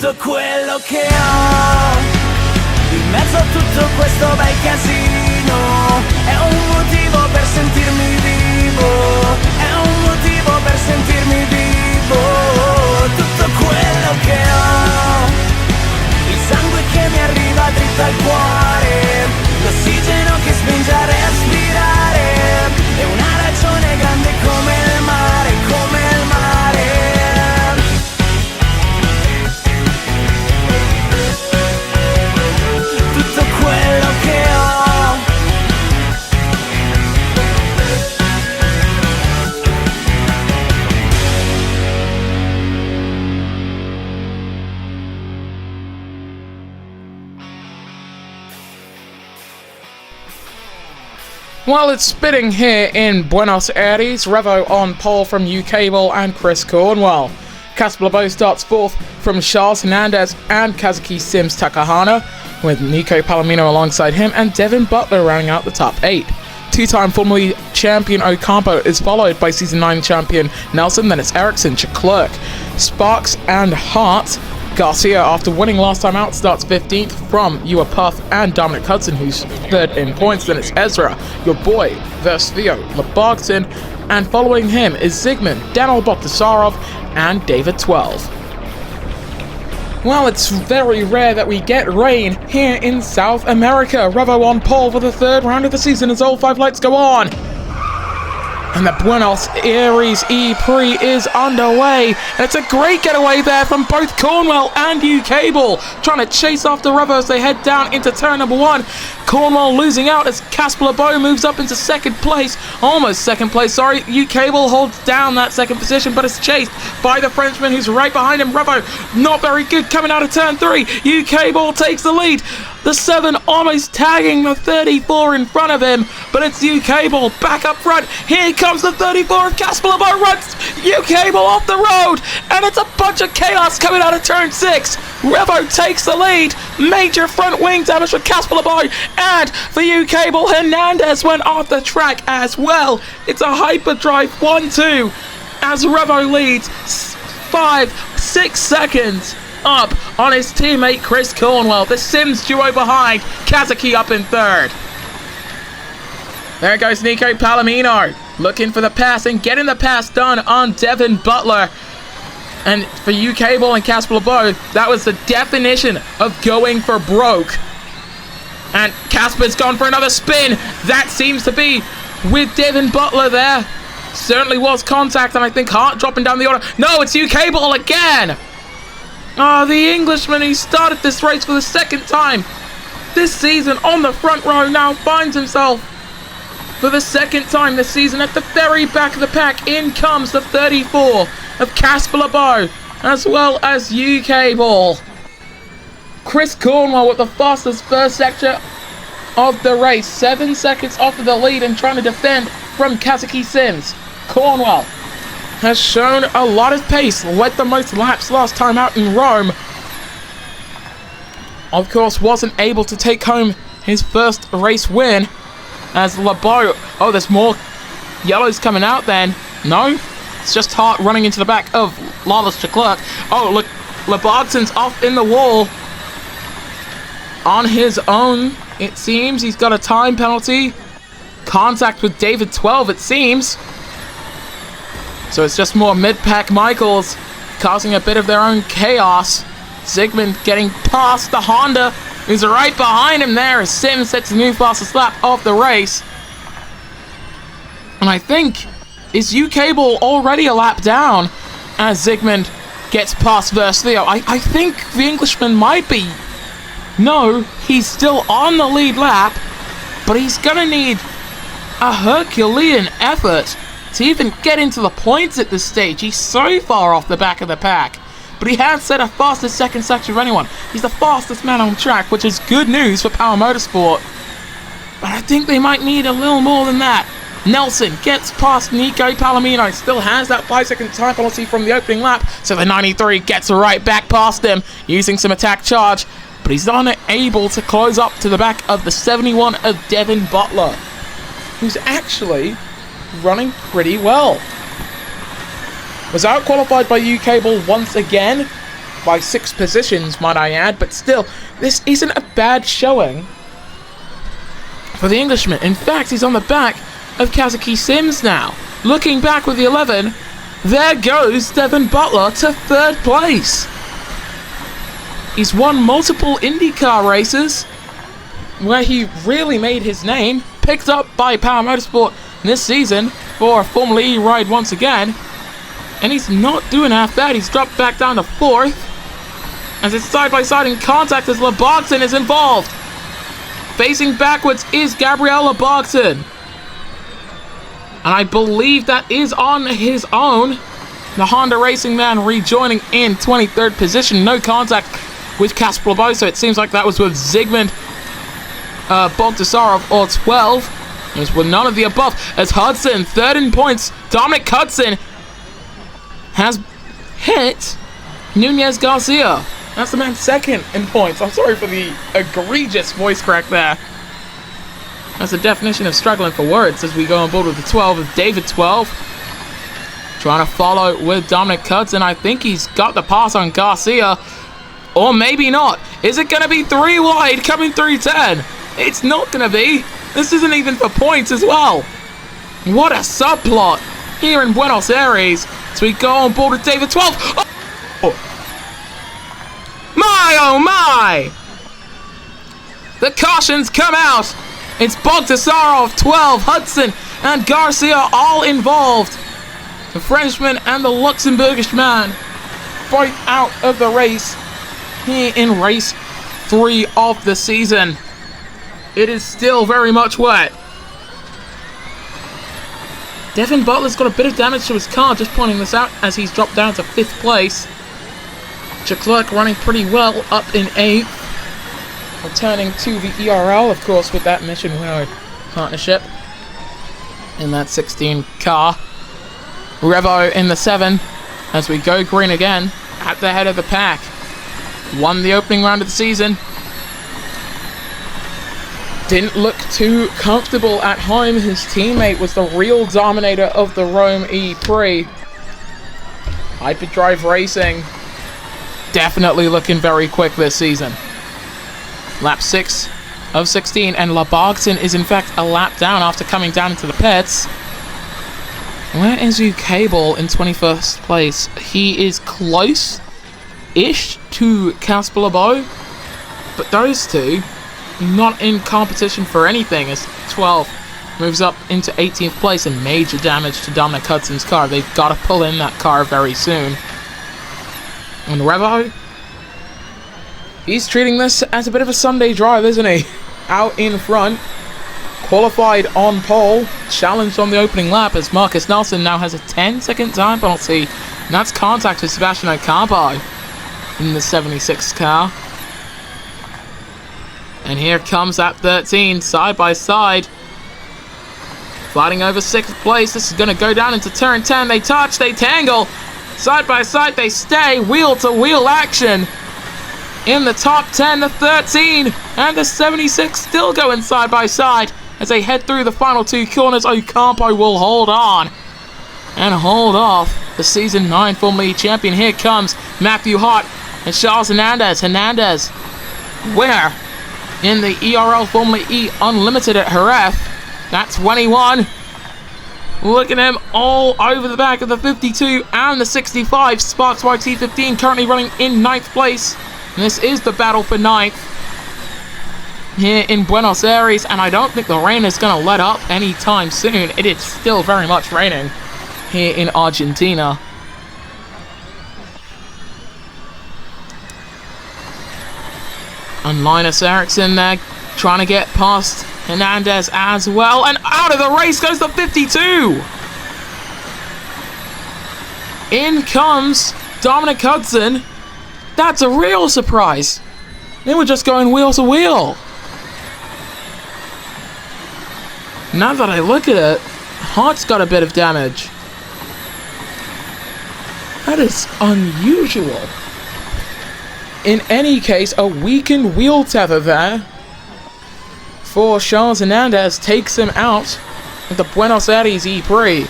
tutto quello che ho, in mezzo a tutto questo bel casino, è un motivo per sentirmi vivo, è un motivo per sentirmi vivo. Tutto quello che ho, il sangue che mi arriva dritto al cuore, l'ossigeno che spinge a respirare, è una ragione grande come il mare, come il mare. Tutto quello che ho. Well, it's spitting here in Buenos Aires. Revo on pole from uCable and Chris Cornwell. Casper LeBeau starts fourth from Charles Hernandez and Kazuki Sims Takahana, with Nico Palomino alongside him and Devin Butler rounding out the top 8. Two-time Formula E champion Ocampo is followed by Season 9 champion Nelson, then it's Ericsson, Leclerc, Sparks and Hart. Garcia, after winning last time out, starts 15th from Ewa Puff and Dominic Hudson, who's third in points. Then it's Ezra, your boy, Versio, Lebargton, and following him is Zygmunt, Daniel Bogdasarov, and David 12. Well, it's very rare that we get rain here in South America. Revo on pole for the third round of the season as all 5 lights go on. And the Buenos Aires ePrix is underway. And it's a great getaway there from both Cornwell and uCable, trying to chase after Revo as they head down into turn number 1. Cornwell losing out as Casper LeBeau moves up into second place. Almost second place, sorry. uCable holds down that second position, but is chased by the Frenchman who's right behind him. Revo, not very good coming out of turn 3. uCable takes the lead. The 7 almost tagging the 34 in front of him, but it's uCable back up front. Here comes the 34 of Casper LeBeau, runs uCable off the road, and it's a bunch of chaos coming out of turn 6. Revo takes the lead. Major front wing damage for Casper LeBeau, and for uCable, Hernandez went off the track as well. It's a hyperdrive 1-2 as Revo leads 5-6 seconds up on his teammate Chris Cornwell. The Sims duo behind, Kazuki up in third. There goes Nico Palomino, looking for the pass and getting the pass done on Devin Butler. And for uCable and Casper LeBeau, that was the definition of going for broke. And Casper's gone for another spin. That seems to be with Devin Butler there. Certainly was contact, and I think Hart dropping down the order. No, it's uCable again. Oh, the Englishman who started this race for the second time this season on the front row now finds himself for the second time this season at the very back of the pack. In comes the 34 of Casper LeBeau, as well as uCable. Chris Cornwell with the fastest first sector of the race, 7 seconds off of the lead and trying to defend from Kazuki Sims. Cornwell has shown a lot of pace, led the most laps last time out in Rome. Of course, wasn't able to take home his first race win as LeBeau. Oh, there's more yellows coming out then. No, it's just Hart running into the back of Lawless Leclerc. Oh, look, Lebargton's off in the wall on his own. It seems he's got a time penalty. Contact with David 12, it seems. So it's just more mid-pack Michaels causing a bit of their own chaos. Zygmunt getting past the Honda, who's right behind him there as Sims sets the new fastest lap of the race. And I think, is uCable already a lap down as Zygmunt gets past Versio? I think the Englishman might be. No, he's still on the lead lap, but he's gonna need a Herculean effort to even get into the points at this stage. He's so far off the back of the pack. But he has set a fastest second section of anyone. He's the fastest man on track, which is good news for Power Motorsport. But I think they might need a little more than that. Nelson gets past Nico Palomino. Still has that 5-second time penalty from the opening lap. So the 93 gets right back past him, using some attack charge. But he's unable to close up to the back of the 71 of Devin Butler, who's actually running pretty well. Was out-qualified by uCable once again, by 6 positions, might I add, but still, this isn't a bad showing for the Englishman. In fact, he's on the back of Kazuki Sims now. Looking back with the 11, there goes Devin Butler to 3rd place. He's won multiple IndyCar races where he really made his name, picked up by Power Motorsport this season for a Formula E ride once again, and he's not doing half bad. He's dropped back down to 4th as it's side-by-side in contact as Labogson is involved. Facing backwards is Gabriel Labogson, and I believe that is on his own. The Honda Racing man rejoining in 23rd position. No contact with Kasper Boso. It seems like that was with Zygmunt Bogdasarov or 12. It was with none of the above as Hudson, 3rd in points. Dominic Hudson has hit Nunez Garcia. That's the man 2nd in points. I'm sorry for the egregious voice crack there. That's the definition of struggling for words as we go on board with the 12 of David 12. Trying to follow with Dominic Hudson. I think he's got the pass on Garcia. Or maybe not. Is it going to be 3 wide coming through 10? It's not going to be. This isn't even for points as well. What a subplot here in Buenos Aires. So we go on board with David 12. Oh! My, oh my! The cautions come out. It's Bogdasarov, 12, Hudson, and Garcia all involved. The Frenchman and the Luxembourgish man fight out of the race here in race 3 of the season. It is still very much wet. Devin Butler's got a bit of damage to his car, just pointing this out as he's dropped down to 5th place. Leclerc running pretty well up in 8th. Returning to the ERL, of course, with that Mission Winnow partnership in that 16 car. Revo in the 7 as we go green again at the head of the pack. Won the opening round of the season. Didn't look too comfortable at home. His teammate was the real dominator of the Rome ePrix. Hyperdrive Racing definitely looking very quick this season. Lap 6 of 16, and Labogson is in fact a lap down after coming down into the pits. Where is Cable in 21st place? He is close-ish to Kasper Lebo, but those two not in competition for anything as 12 moves up into 18th place and major damage to Dominic Hudson's car. They've got to pull in that car very soon. And Revo, he's treating this as a bit of a Sunday drive, isn't he? Out in front, qualified on pole, challenged on the opening lap as Marcus Nelson now has a 10-second time penalty, and that's contact with Sebastian Ocampo in the 76 car. And here comes that 13, side by side, fighting over 6th place. This is going to go down into turn 10. They touch, they tangle, side by side they stay, wheel to wheel action. In the top 10, the 13 and the 76 still going side by side as they head through the final 2 corners. Ocampo will hold on and hold off the Season 9 Formula E champion. Here comes Matthew Hart and Charles Hernandez. Hernandez, winner in the ERL Formula E Unlimited at Jerez. That's 21. Look at him all over the back of the 52 and the 65. Sparks YT15 currently running in 9th place. And this is the battle for 9th here in Buenos Aires, and I don't think the rain is going to let up anytime soon. It is still very much raining here in Argentina. And Linus Eriksson there trying to get past Hernandez as well, and out of the race goes the 52. In comes Dominic Hudson. That's a real surprise. They were just going wheel to wheel. Now that I look at it, Hart's got a bit of damage. That is unusual. In any case, a weakened wheel tether there for Charles Hernandez takes him out of the Buenos Aires ePrix.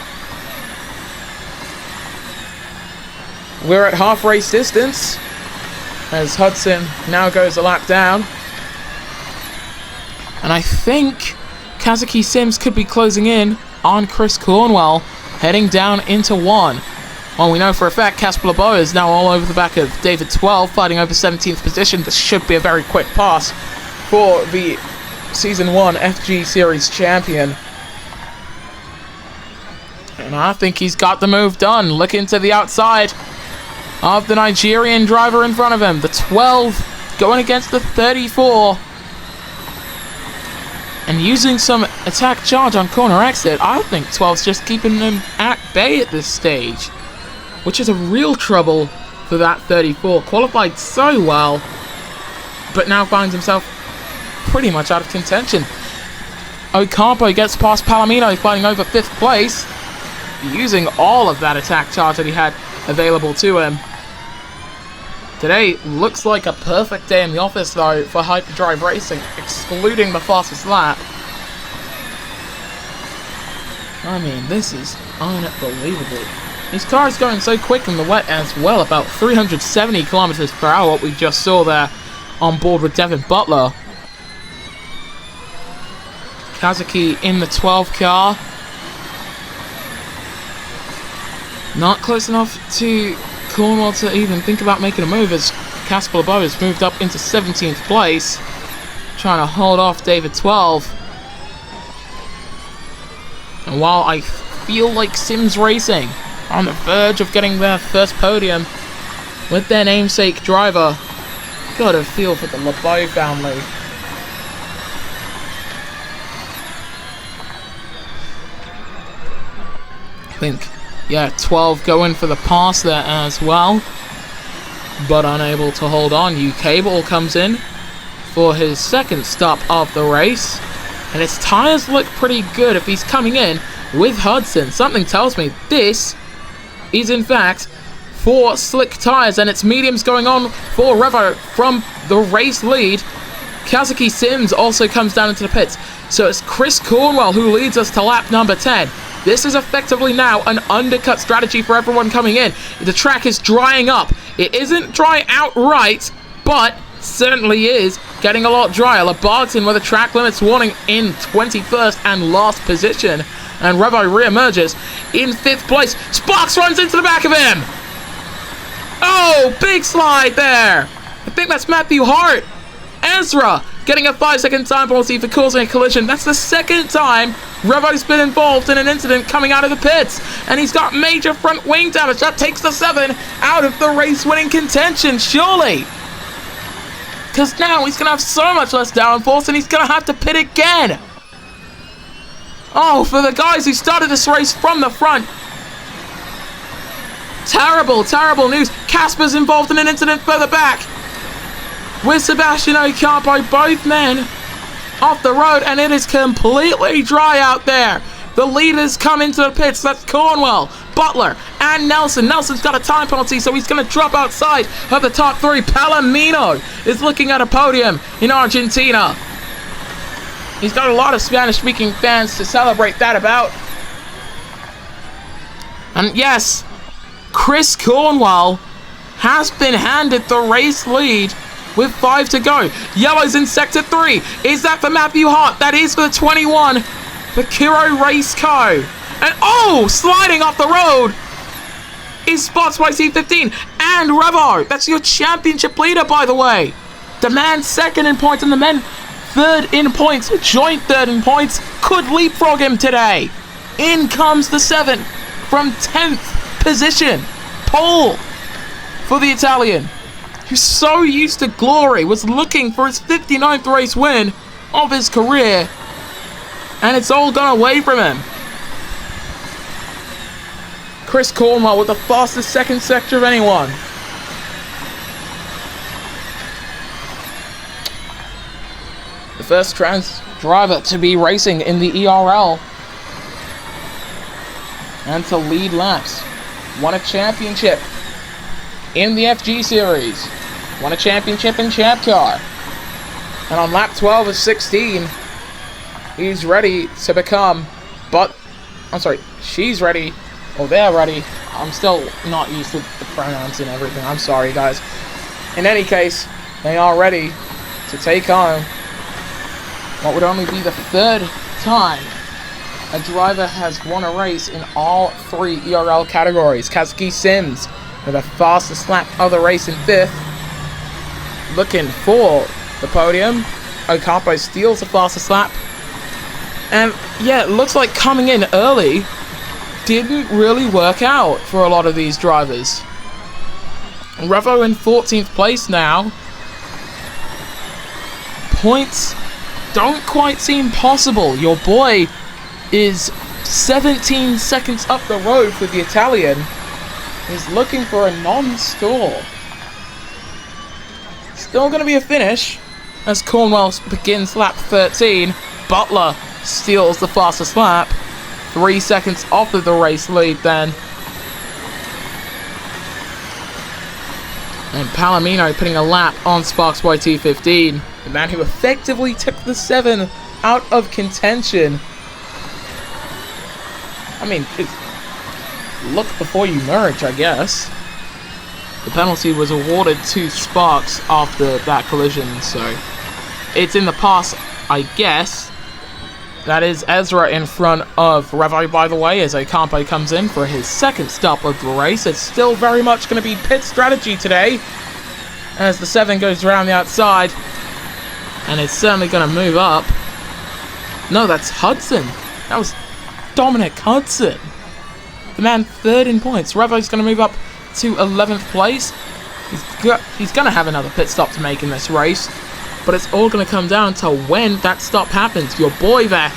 We're at half race distance. as Hudson now goes a lap down. And I think Kazuki Sims could be closing in on Chris Cornwell, heading down into 1. Well, we know for a fact Casper LeBeau is now all over the back of David 12, fighting over 17th position. This should be a very quick pass for the Season 1 FG Series champion. And I think he's got the move done. Looking to the outside of the Nigerian driver in front of him. The 12 going against the 34. And using some attack charge on corner exit, I think 12's just keeping him at bay at this stage. Which is a real trouble for that 34. Qualified so well, but now finds himself pretty much out of contention. Ocampo gets past Palomino, fighting over 5th place, using all of that attack charge that he had available to him. Today looks like a perfect day in the office, though, for hyperdrive racing, excluding the fastest lap. I mean, this is unbelievable. His car is going so quick in the wet as well, about 370 kilometers per hour, what we just saw there on board with Devin Butler. Kazuki in the 12 car. Not close enough to Cornwell to even think about making a move, as Casper LeBeau has moved up into 17th place, trying to hold off David 12. And while I feel like Sims Racing on the verge of getting their first podium with their namesake driver, got a feel for the LeBeau family. I think, yeah, 12 going for the pass there as well, but unable to hold on. UK Ball comes in for his second stop of the race, and his tyres look pretty good if he's coming in with Hudson. Something tells me this is in fact 4 slick tyres, and it's mediums going on for Revo from the race lead. Kazuki Sims also comes down into the pits, so it's Chris Cornwell who leads us to lap number 10. This is effectively now an undercut strategy for everyone coming in. The track is drying up. It isn't dry outright, but certainly is getting a lot drier. LeBarton with a track limits warning in 21st and last position. And Revo re-emerges in 5th place. Sparks runs into the back of him. Oh, big slide there. I think that's Matthew Hart. Ezra getting a 5-second time penalty for causing a collision. That's the second time Revo's been involved in an incident coming out of the pits. And he's got major front wing damage. That takes the 7 out of the race-winning contention, surely. Because now he's going to have so much less downforce and he's going to have to pit again. Oh, for the guys who started this race from the front. Terrible, terrible news. Casper's involved in an incident further back with Sebastian Ocampo, both men off the road, and it is completely dry out there. The leaders come into the pits. That's Cornwell, Butler, and Nelson. Nelson's got a time penalty, so he's going to drop outside of the top 3. Palomino is looking at a podium in Argentina. He's got a lot of Spanish-speaking fans to celebrate that about. And yes, Chris Cornwell has been handed the race lead with 5 to go. Yellow's in sector 3. Is that for Matthew Hart? That is for the 21 for Kiro Race Co. And oh, sliding off the road is Spots by C15 and Revo. That's your championship leader, by the way. The man second in points and the men third in points, joint third in points, could leapfrog him today. In comes the 7 from 10th position. Pole for the Italian, who's so used to glory, was looking for his 59th race win of his career, and it's all gone away from him. Chris Cornwell with the fastest second sector of anyone. The first trans driver to be racing in the ERL and to lead laps. Won a championship in the FG Series. Won a championship in Champ Car. And on lap 12 of 16, he's ready to become, she's ready, or they're ready. I'm still not used to the pronouns and everything. I'm sorry, guys. In any case, they are ready to take on what would only be the third time a driver has won a race in all 3 ERL categories. Kazuki Sims with the fastest lap of the race in 5th, looking for the podium. Ocampo steals the fastest lap. And yeah, it looks like coming in early didn't really work out for a lot of these drivers. Revo in 14th place now. Points don't quite seem possible. Your boy is 17 seconds up the road for the Italian. He's looking for a non-stall. Still going to be a finish as Cornwell begins lap 13. Butler steals the fastest lap. 3 seconds off of the race lead then. And Palomino putting a lap on Sparks YT15. The man who effectively took the 7 out of contention. I mean, look before you merge, I guess. The penalty was awarded to Sparks after that collision, so it's in the past, I guess. That is Ezra in front of Revo, by the way, as Ocampo comes in for his second stop of the race. It's still very much going to be pit strategy today, as the 7 goes around the outside, and it's certainly going to move up. No, that's Hudson. That was Dominic Hudson. The man third in points. Revo's going to move up to 11th place. He's going to have another pit stop to make in this race, but it's all going to come down to when that stop happens. Your boy there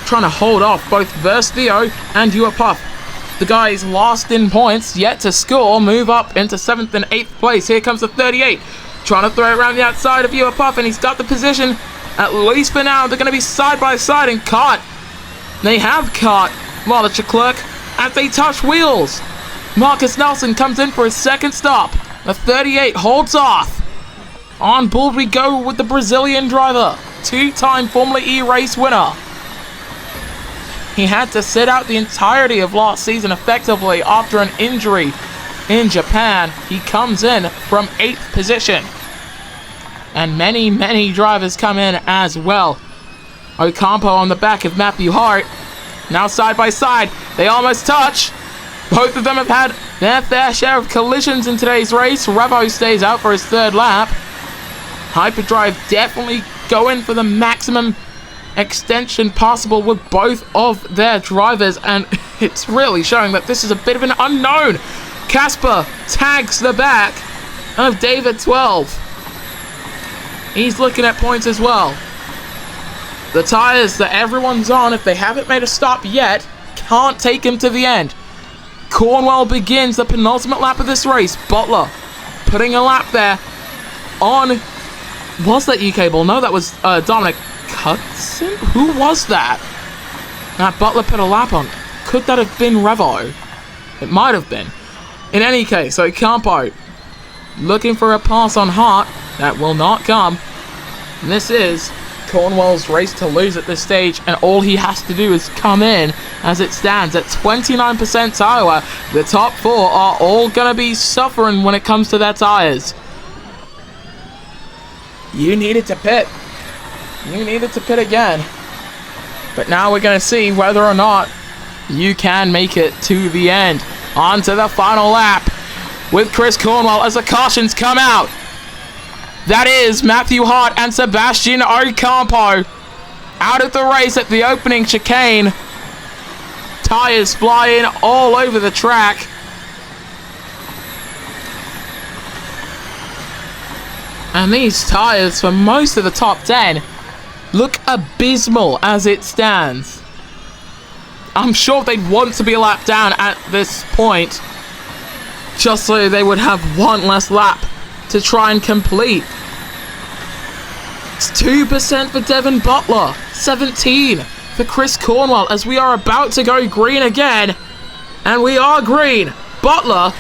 trying to hold off both Verstio and Puff. The guys last in points, yet to score, move up into 7th and 8th place. Here comes the 38, trying to throw it around the outside of Puff, and he's got the position, at least for now. They're going to be side by side and caught. They have caught Marla Leclerc as they touch wheels. Marcus Nelson comes in for his second stop. The 38 holds off. On board we go with the Brazilian driver, 2-time Formula E race winner. He had to sit out the entirety of last season effectively after an injury in Japan. He comes in from 8th position. And many drivers come in as well. Ocampo on the back of Matthew Hart. Now side by side, they almost touch. Both of them have had their fair share of collisions in today's race. Revo stays out for his 3rd lap. Hyperdrive definitely going for the maximum extension possible with both of their drivers, and it's really showing that this is a bit of an unknown. Casper tags the back of David 12. He's looking at points as well. The tires that everyone's on, if they haven't made a stop yet, can't take him to the end. Cornwell begins the penultimate lap of this race. Butler putting a lap there on... Was that UK Ball? No, that was Dominic Hudson? Who was that? That Butler put a lap on. Could that have been Revo? It might have been. In any case, Ocampo looking for a pass on Hart. That will not come. And this is Cornwell's race to lose at this stage, and all he has to do is come in as it stands at 29% tire. The top 4 are all going to be suffering when it comes to their tires. You needed to pit. You needed to pit again. But now we're going to see whether or not you can make it to the end. On to the final lap with Chris Cornwell as the cautions come out. That is Matthew Hart and Sebastian Ocampo out of the race at the opening chicane. Tires flying all over the track. And these tires for most of the top 10 look abysmal as it stands. I'm sure they'd want to be a lap down at this point, just so they would have one less lap to try and complete. It's 2% for Devin Butler, 17 for Chris Cornwell, as we are about to go green again. And we are green. Butler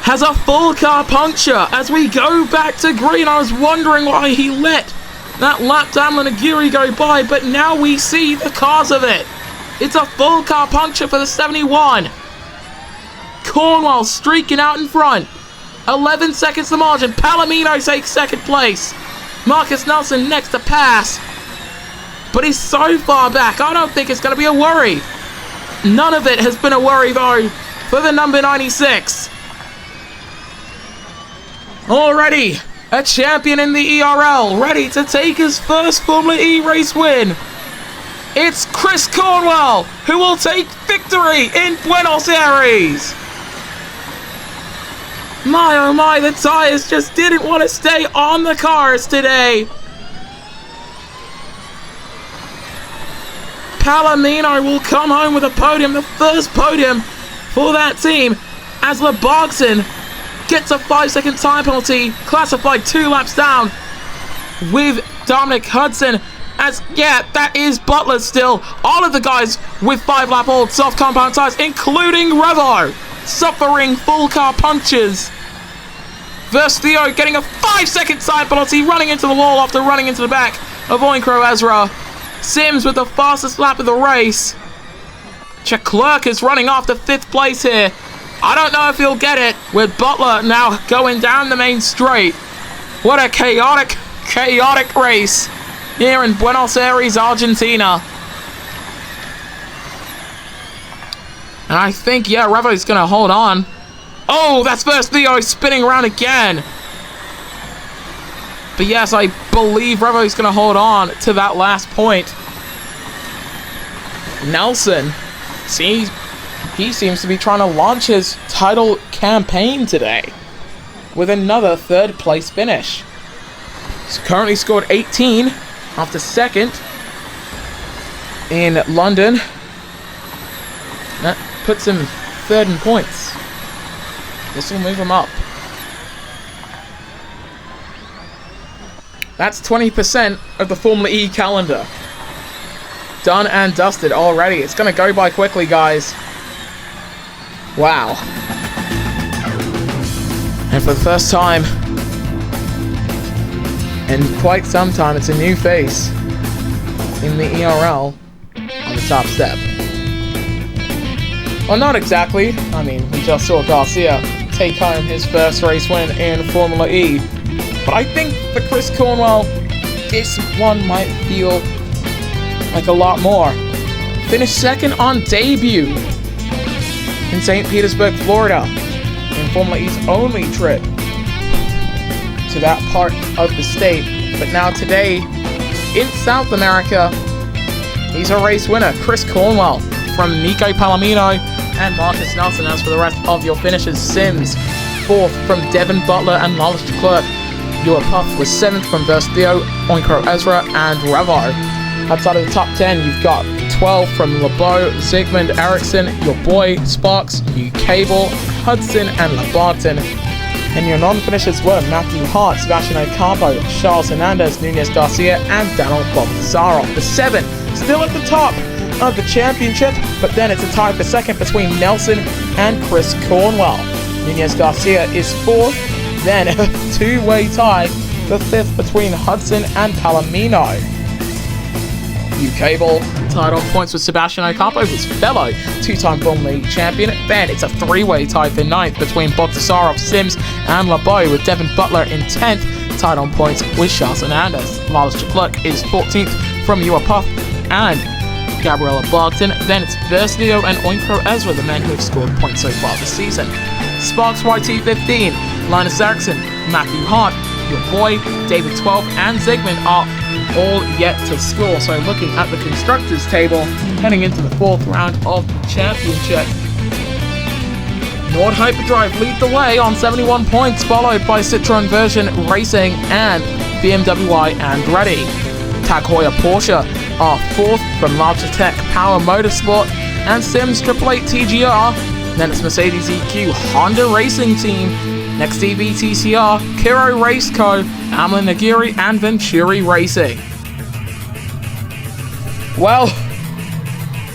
has a full car puncture as we go back to green. I was wondering why he let that lap down Lanagiri go by, but now we see the cause of it. It's a full car puncture for the 71. Cornwell streaking out in front. 11 seconds the margin. Palomino takes second place. Marcus Nelson next to pass. But he's so far back, I don't think it's going to be a worry. None of it has been a worry, though, for the number 96. Already a champion in the ERL, ready to take his first Formula E race win. It's Chris Cornwell, who will take victory in Buenos Aires. My oh my, the tires just didn't want to stay on the cars today. Palomino will come home with a podium, the first podium for that team, as Lebargton gets a 5-second time penalty, classified 2 laps down with Dominic Hudson. As, yeah, that is Butler still. All of the guys with 5-lap old soft compound tires, including Revo, suffering full car punctures. Versio getting a 5-second time penalty, running into the wall after running into the back of Oinkro Ezra. Sims with the fastest lap of the race. Leclerc is running off to 5th place here. I don't know if he'll get it, with Butler now going down the main straight. What a chaotic race here in Buenos Aires, Argentina. And I think, yeah, Revo's going to hold on. Oh, that's Versio spinning around again. But yes, I believe Revo's going to hold on to that last point. Nelson, see, he seems to be trying to launch his title campaign today with another 3rd place finish. He's currently scored 18 after 2nd in London. That puts him 3rd in points. This will move him up. That's 20% of the Formula E calendar. Done and dusted already. It's going to go by quickly, guys. Wow. And for the first time in quite some time, it's a new face in the ERL on the top step. Well, not exactly. I mean, we just saw Garcia take home his first race win in Formula E. But I think for Chris Cornwell, this one might feel like a lot more. Finished 2nd on debut in St. Petersburg, Florida, in Formula E's only trip to that part of the state. But now today, in South America, he's a race winner. Chris Cornwell from Nico Palomino and Marcus Nelson. As for the rest of your finishes, Sims 4th from Devin Butler and Lawrence Leclerc. Your Puff was 7th from Versio, Oinkro Ezra, and Revo. Outside of the top 10, you've got 12 from LeBeau, Zygmunt Eriksson, your boy Sparks, you Cable, Hudson, and Lebargton. And your non-finishers were Matthew Hart, Sebastian Ocampo, Charles Hernandez, Nunez Garcia, and Daniel Baltasarov. The 7 still at the top of the championship, but then it's a tie for 2nd between Nelson and Chris Cornwell. Nunez Garcia is 4th, then a 2-way tie for 5th between Hudson and Palomino. Cable tied on points with Sebastian Ocampo, his fellow 2-time Formula League champion. Then it's a 3-way tie for 9th between Baltasarov, Sims, and LeBeau, with Devin Butler in 10th, tied on points with Charles Hernandez. Lars Leclerc is 14th from Puff and Gabriella Barton. Then it's Versio and Oinkro Ezra, the men who have scored points so far this season. Sparks YT 15, Linus Eriksson, Matthew Hart, your boy David 12, and Zygmunt are all yet to score. So looking at the constructors table, heading into the 4th round of the championship, Nord Hyperdrive lead the way on 71 points, followed by Citroen Version Racing and BMW Andretti. Tag Heuer Porsche are 4th from Logitech Power Motorsport and Sims 888 TGR. Then it's Mercedes EQ Honda Racing Team, next EVTCR, Kiro Race Co, Amlin Nagiri, and Venturi Racing. Well,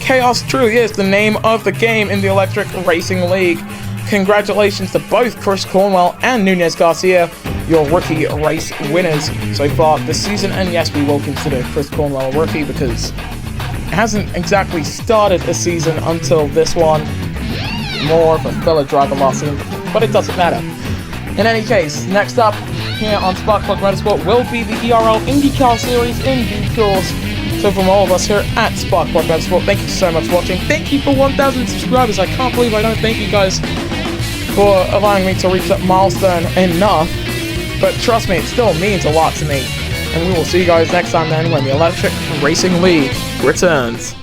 chaos truly is the name of the game in the Electric Racing League. Congratulations to both Chris Cornwell and Nunez Garcia, your rookie race winners so far this season. And yes, we will consider Chris Cornwell a rookie because it hasn't exactly started a season until this one. More of a fellow driver last season, but it doesn't matter. In any case, next up here on Sparkplug Motorsport will be the ERL IndyCar Series in due course. So from all of us here at Sparkplug Motorsport, thank you so much for watching. Thank you for 1,000 subscribers. I can't believe I don't thank you guys for allowing me to reach that milestone enough. But trust me, it still means a lot to me. And we will see you guys next time then when the Electric Racing League returns.